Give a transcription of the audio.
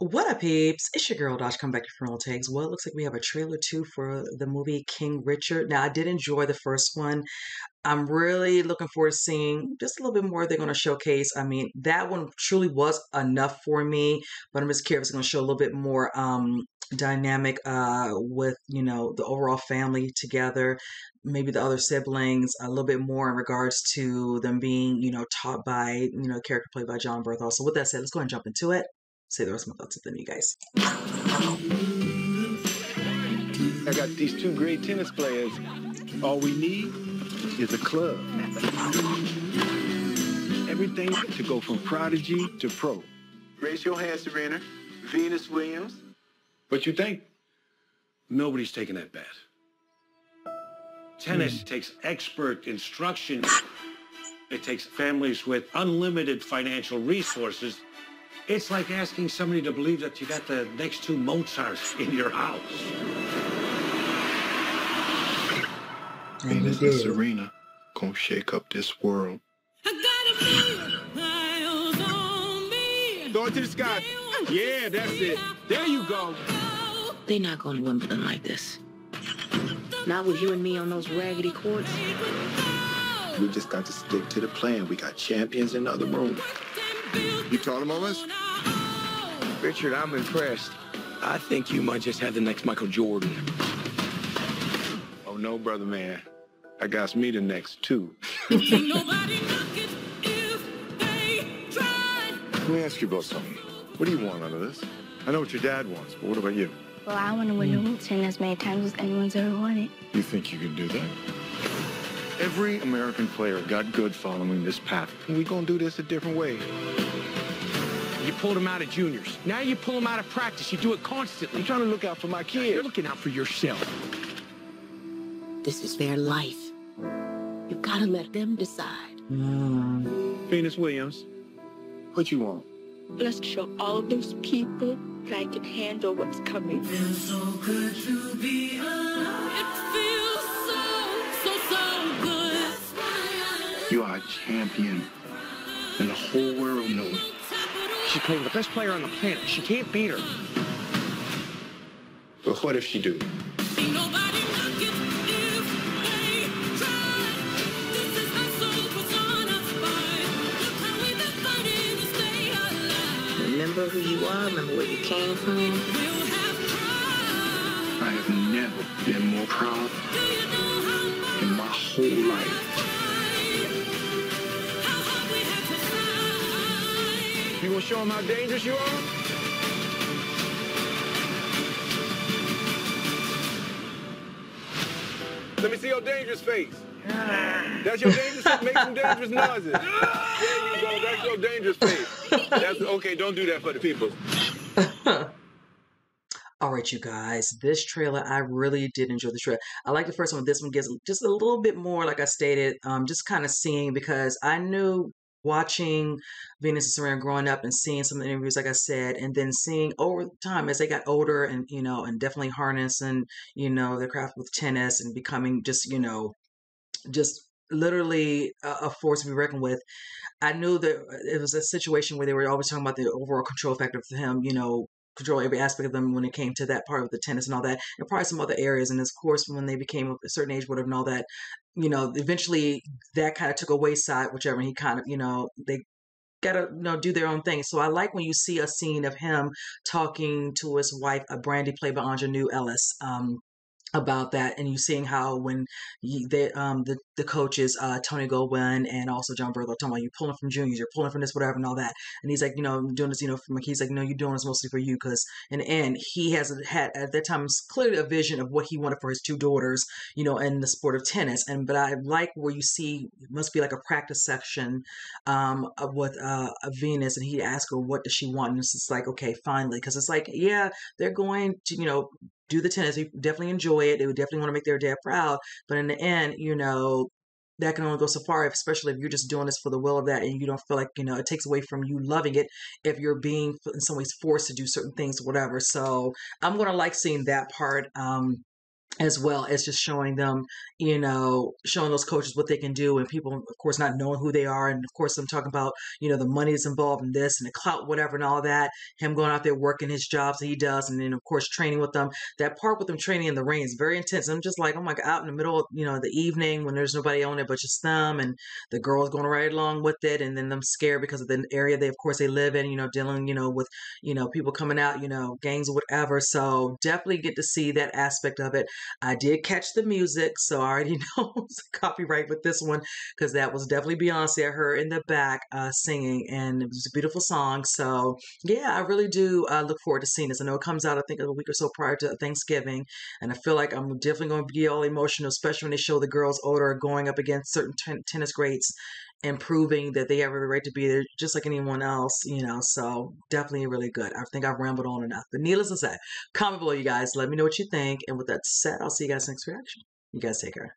What up, peeps? It's your girl Dosh. Come back to Frontal Takes. Well, it looks like we have a trailer too for the movie King Richard. Now, I did enjoy the first one. I'm really looking forward to seeing just a little bit more they're going to showcase. I mean, that one truly was enough for me, but I'm just curious if it's going to show a little bit more dynamic with, the overall family together, maybe the other siblings, a little bit more in regards to them being, taught by, character played by John Berthold. So with that said, let's go ahead and jump into it. Say the rest of my thoughts with you guys. I got these two great tennis players. All we need is a club. Everything to go from prodigy to pro. Raise your hand, Serena. Venus Williams. But you think? Nobody's taking that bet. Tennis takes expert instruction. It takes families with unlimited financial resources. It's like asking somebody to believe that you got the next two Mozarts in your house. Venus and Serena gonna shake up this world. Throw it to the sky. Yeah, that's it. There you go. They're not going to Wimbledon like this. Not with you and me on those raggedy courts. We just got to stick to the plan. We got champions in the other room. You told him all this? Richard, I'm impressed. I think you might just have the next Michael Jordan. Oh no, brother man. I got me the next too. Let me ask you about something. What do you want out of this? I know what your dad wants, but what about you? Well, I want to win the Wimbledon as many times as anyone's ever won it. You think you can do that? Every American player got good following this path. We gonna do this a different way. You pulled him out of juniors. Now you pull him out of practice. You do it constantly. I'm trying to look out for my kids. You're looking out for yourself. This is their life. You gotta let them decide. Venus Williams. What you want? Let's show all of those people that I can handle what's coming. So good. You are a champion. And the whole world knows it. She's playing with the best player on the planet. She can't beat her. But what if she do? Remember who you are, remember where you came from. I have never been more proud in my whole life. You gonna show them how dangerous you are? Let me see your dangerous face. That's your dangerous face. Make some dangerous noises. There you go. That's your dangerous face. That's okay. Don't do that for the people. All right, you guys, this trailer, I really did enjoy the trailer. I like the first one. This one gives just a little bit more, like I stated, just kind of seeing, because I knew watching Venus and Serena growing up and seeing some of the interviews, like I said, and then seeing over time as they got older and, and definitely harnessing, their craft with tennis and becoming just, just literally a force to be reckoned with. I knew that it was a situation where they were always talking about the overall control factor for him, control every aspect of them when it came to that part of the tennis and all that, and probably some other areas. And of course, when they became a certain age, whatever, and all that, eventually that kind of took a wayside, whichever. And he kind of, they gotta, do their own thing. So I like when you see a scene of him talking to his wife, Brandy, played by Ingenue Ellis, about that, and you seeing how when the coaches Tony Goldwyn and also John Berthold talking about, you pulling from juniors, you're pulling from this, whatever, and all that, and he's like, I'm doing this, from he's like, no, you're doing this mostly for you, because in the end he has had at that time clearly a vision of what he wanted for his two daughters, in the sport of tennis. But I like where you see it must be like a practice section with Venus, and he asked her what does she want, and it's just like, okay, finally, because it's like, yeah, they're going to do the tennis. They definitely enjoy it. They would definitely want to make their dad proud. But in the end, that can only go so far, especially if you're just doing this for the will of that and you don't feel like, it takes away from you loving it if you're being in some ways forced to do certain things or whatever. So I'm going to like seeing that part. as well as just showing them, showing those coaches what they can do, and people, of course, not knowing who they are. And of course, I'm talking about, the money that's involved in this and the clout, whatever, and all that. Him going out there working his jobs that he does, and then of course training with them. That part with them training in the rain is very intense. I'm just like, oh my God, out in the middle of, the evening when there's nobody on it but just them, and the girls going right along with it, and then them scared because of the area they, of course, they live in, dealing, with, people coming out, gangs or whatever. So definitely get to see that aspect of it. I did catch the music, so I already know it's copyright with this one, because that was definitely Beyonce. I heard in the back singing, and it was a beautiful song. So yeah, I really do look forward to seeing this. I know it comes out, I think, a week or so prior to Thanksgiving, and I feel like I'm definitely going to be all emotional, especially when they show the girls older going up against certain tennis greats and proving that they have every right to be there just like anyone else, so definitely really good. I think I've rambled on enough, but needless to say, comment below, you guys. Let me know what you think. And with that said, I'll see you guys next reaction. You guys take care.